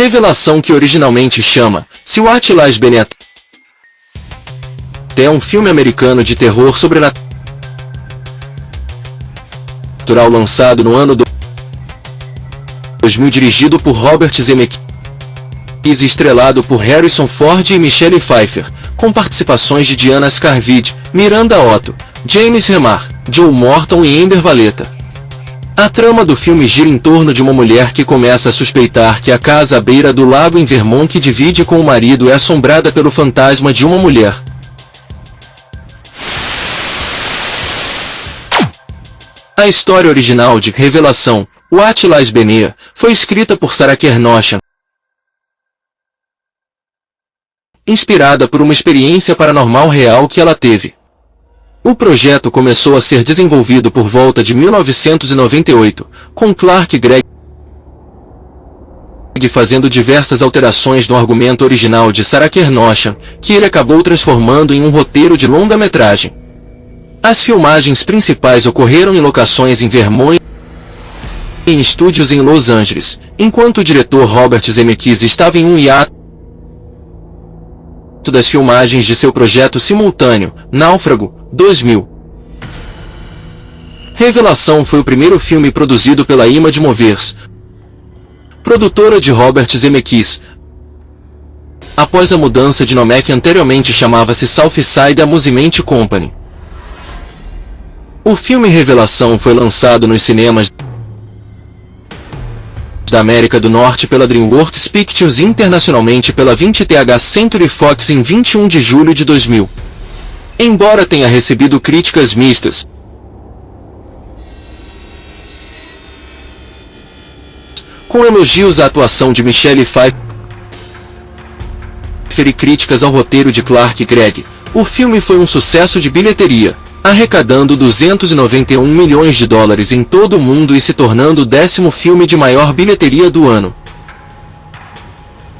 Revelação que originalmente chama Se What Lies Beneath é um filme americano de terror sobrenatural lançado no ano 2000, dirigido por Robert Zemeckis e estrelado por Harrison Ford e Michelle Pfeiffer, com participações de Diana Scarvide, Miranda Otto, James Remar, Joe Morton e Ender Valletta. A trama do filme gira em torno de uma mulher que começa a suspeitar que a casa à beira do lago em Vermont que divide com o marido é assombrada pelo fantasma de uma mulher. A história original de Revelação, What Lies Beneath, foi escrita por Sarah Kershaw, inspirada por uma experiência paranormal real que ela teve. O projeto começou a ser desenvolvido por volta de 1998, com Clark Gregg fazendo diversas alterações no argumento original de Sarah Kershaw, que ele acabou transformando em um roteiro de longa-metragem. As filmagens principais ocorreram em locações em Vermont e em estúdios em Los Angeles, enquanto o diretor Robert Zemeckis estava em um hiato das filmagens de seu projeto simultâneo, Náufrago, 2000. Revelação foi o primeiro filme produzido pela Image Movies, produtora de Robert Zemeckis, após a mudança de nome que anteriormente chamava-se Southside Amusement Company. O filme Revelação foi lançado nos cinemas da América do Norte pela DreamWorks Pictures e internacionalmente pela 20th Century Fox em 21 de julho de 2000. Embora tenha recebido críticas mistas, com elogios à atuação de Michelle Pfeiffer e críticas ao roteiro de Clark Gregg, o filme foi um sucesso de bilheteria, arrecadando $291 milhões em todo o mundo e se tornando o 10º filme de maior bilheteria do ano.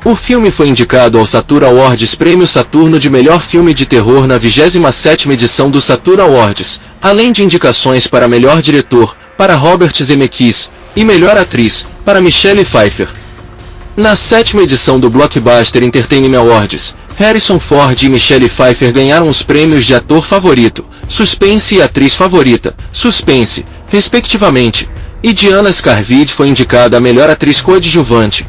O filme foi indicado ao Saturn Awards Prêmio Saturno de Melhor Filme de Terror na 27ª edição do Saturn Awards, além de indicações para Melhor Diretor, para Robert Zemeckis, e Melhor Atriz, para Michelle Pfeiffer. Na 7ª edição do Blockbuster Entertainment Awards, Harrison Ford e Michelle Pfeiffer ganharam os prêmios de Ator Favorito, Suspense e Atriz Favorita, Suspense, respectivamente, e Diana Scarvide foi indicada a Melhor Atriz Coadjuvante.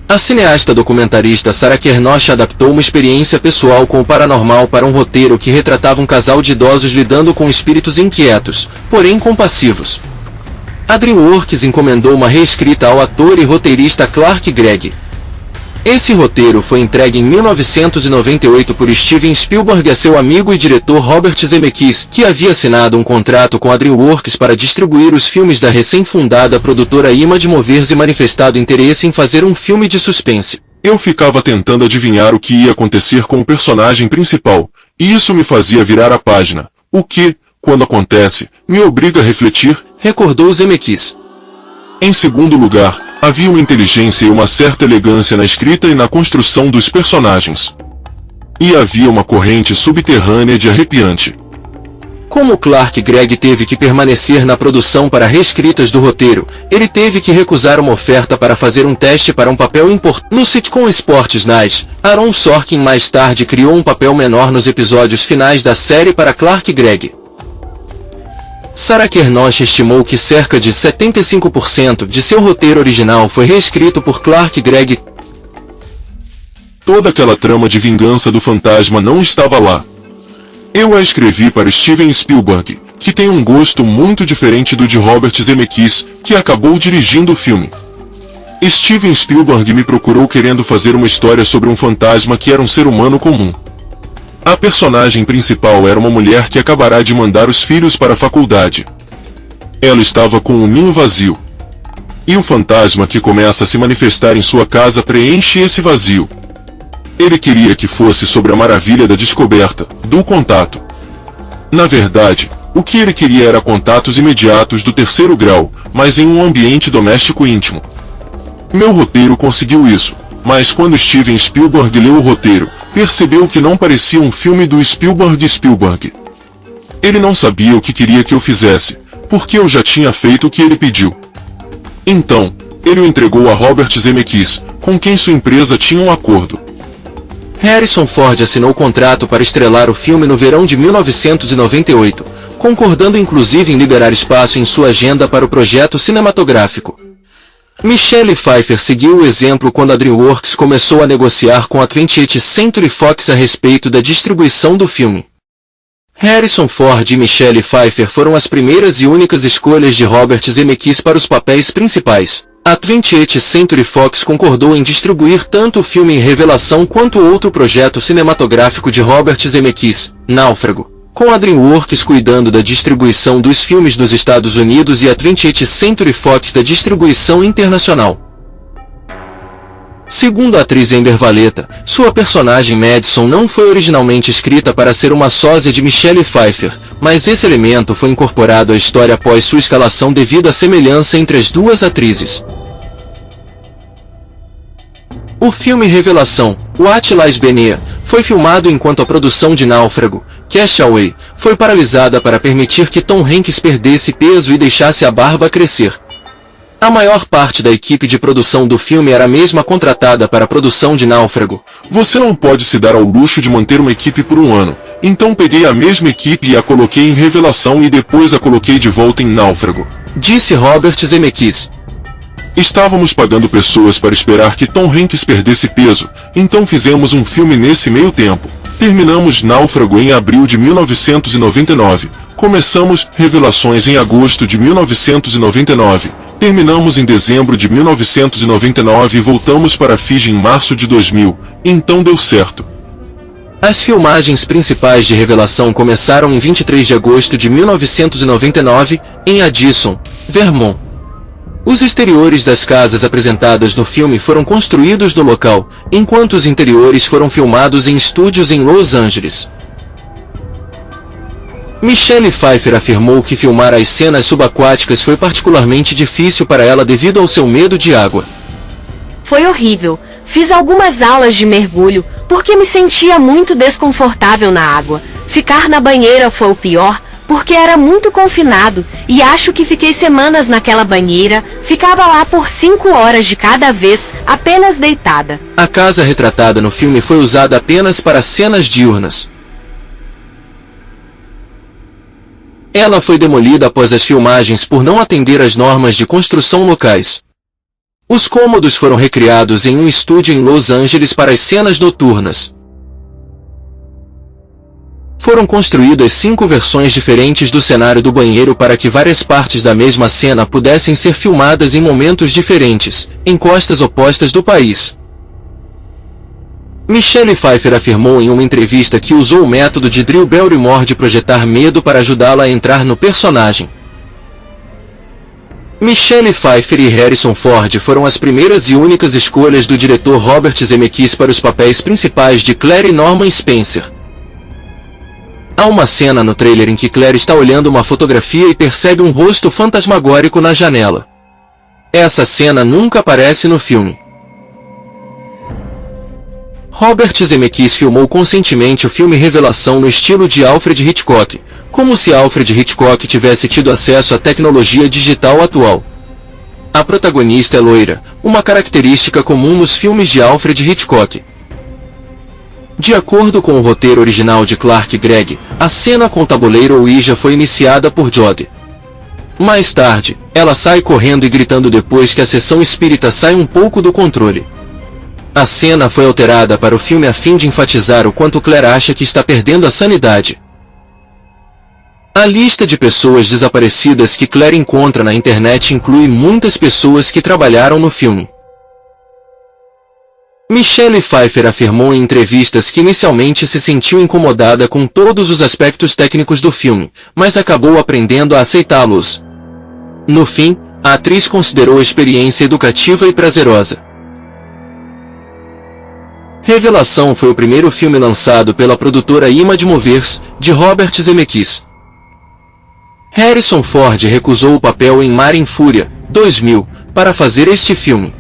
A cineasta documentarista Sarah Kershaw adaptou uma experiência pessoal com o paranormal para um roteiro que retratava um casal de idosos lidando com espíritos inquietos, porém compassivos. A DreamWorks encomendou uma reescrita ao ator e roteirista Clark Gregg. Esse roteiro foi entregue em 1998 por Steven Spielberg a seu amigo e diretor Robert Zemeckis, que havia assinado um contrato com a DreamWorks para distribuir os filmes da recém-fundada produtora Image Movies e manifestado interesse em fazer um filme de suspense. Eu ficava tentando adivinhar o que ia acontecer com o personagem principal, e isso me fazia virar a página, o que, quando acontece, me obriga a refletir, recordou Zemeckis. Em segundo lugar, havia uma inteligência e uma certa elegância na escrita e na construção dos personagens. E havia uma corrente subterrânea de arrepiante. Como Clark Gregg teve que permanecer na produção para reescritas do roteiro, ele teve que recusar uma oferta para fazer um teste para um papel importante no sitcom Sports Night. Aaron Sorkin mais tarde criou um papel menor nos episódios finais da série para Clark Gregg. Sarah Kershaw estimou que cerca de 75% de seu roteiro original foi reescrito por Clark Gregg. Toda aquela trama de vingança do fantasma não estava lá. Eu a escrevi para Steven Spielberg, que tem um gosto muito diferente do de Robert Zemeckis, que acabou dirigindo o filme. Steven Spielberg me procurou querendo fazer uma história sobre um fantasma que era um ser humano comum. A personagem principal era uma mulher que acabará de mandar os filhos para a faculdade. Ela estava com um ninho vazio. E o fantasma que começa a se manifestar em sua casa preenche esse vazio. Ele queria que fosse sobre a maravilha da descoberta, do contato. Na verdade, o que ele queria era contatos imediatos do terceiro grau, mas em um ambiente doméstico íntimo. Meu roteiro conseguiu isso, mas quando Steven Spielberg leu o roteiro, percebeu que não parecia um filme do Spielberg. Ele não sabia o que queria que eu fizesse, porque eu já tinha feito o que ele pediu. Então, ele o entregou a Robert Zemeckis, com quem sua empresa tinha um acordo. Harrison Ford assinou o contrato para estrelar o filme no verão de 1998, concordando inclusive em liberar espaço em sua agenda para o projeto cinematográfico. Michelle Pfeiffer seguiu o exemplo quando a DreamWorks começou a negociar com a 20th Century Fox a respeito da distribuição do filme. Harrison Ford e Michelle Pfeiffer foram as primeiras e únicas escolhas de Robert Zemeckis para os papéis principais. A 20th Century Fox concordou em distribuir tanto o filme em revelação quanto outro projeto cinematográfico de Robert Zemeckis, Náufrago, com a DreamWorks cuidando da distribuição dos filmes nos Estados Unidos e a 20th Century Fox da distribuição internacional. Segundo a atriz Amber Valletta, sua personagem Madison não foi originalmente escrita para ser uma sósia de Michelle Pfeiffer, mas esse elemento foi incorporado à história após sua escalação devido à semelhança entre as duas atrizes. O filme Revelação, What Lies Beneath, foi filmado enquanto a produção de Náufrago, Castaway, foi paralisada para permitir que Tom Hanks perdesse peso e deixasse a barba crescer. A maior parte da equipe de produção do filme era a mesma contratada para a produção de Náufrago. Você não pode se dar ao luxo de manter uma equipe por um ano, então peguei a mesma equipe e a coloquei em Revelação e depois a coloquei de volta em Náufrago, disse Robert Zemeckis. Estávamos pagando pessoas para esperar que Tom Hanks perdesse peso, então fizemos um filme nesse meio tempo. Terminamos Náufrago em abril de 1999, começamos Revelações em agosto de 1999, terminamos em dezembro de 1999 e voltamos para Fiji em março de 2000, então deu certo. As filmagens principais de Revelação começaram em 23 de agosto de 1999, em Addison, Vermont. Os exteriores das casas apresentadas no filme foram construídos no local, enquanto os interiores foram filmados em estúdios em Los Angeles. Michelle Pfeiffer afirmou que filmar as cenas subaquáticas foi particularmente difícil para ela devido ao seu medo de água. Foi horrível. Fiz algumas aulas de mergulho, porque me sentia muito desconfortável na água. Ficar na banheira foi o pior, porque era muito confinado, e acho que fiquei semanas naquela banheira, ficava lá por 5 horas de cada vez, apenas deitada. A casa retratada no filme foi usada apenas para cenas diurnas. Ela foi demolida após as filmagens por não atender às normas de construção locais. Os cômodos foram recriados em um estúdio em Los Angeles para as cenas noturnas. Foram construídas 5 versões diferentes do cenário do banheiro para que várias partes da mesma cena pudessem ser filmadas em momentos diferentes, em costas opostas do país. Michelle Pfeiffer afirmou em uma entrevista que usou o método de Drew Barrymore de projetar medo para ajudá-la a entrar no personagem. Michelle Pfeiffer e Harrison Ford foram as primeiras e únicas escolhas do diretor Robert Zemeckis para os papéis principais de Claire e Norman Spencer. Há uma cena no trailer em que Claire está olhando uma fotografia e percebe um rosto fantasmagórico na janela. Essa cena nunca aparece no filme. Robert Zemeckis filmou conscientemente o filme Revelação no estilo de Alfred Hitchcock, como se Alfred Hitchcock tivesse tido acesso à tecnologia digital atual. A protagonista é loira, uma característica comum nos filmes de Alfred Hitchcock. De acordo com o roteiro original de Clark Gregg, a cena com o tabuleiro Ouija foi iniciada por Jodie. Mais tarde, ela sai correndo e gritando depois que a sessão espírita sai um pouco do controle. A cena foi alterada para o filme a fim de enfatizar o quanto Claire acha que está perdendo a sanidade. A lista de pessoas desaparecidas que Claire encontra na internet inclui muitas pessoas que trabalharam no filme. Michelle Pfeiffer afirmou em entrevistas que inicialmente se sentiu incomodada com todos os aspectos técnicos do filme, mas acabou aprendendo a aceitá-los. No fim, a atriz considerou a experiência educativa e prazerosa. Revelação foi o primeiro filme lançado pela produtora Image Movies, de Robert Zemeckis. Harrison Ford recusou o papel em Mar em Fúria, 2000, para fazer este filme.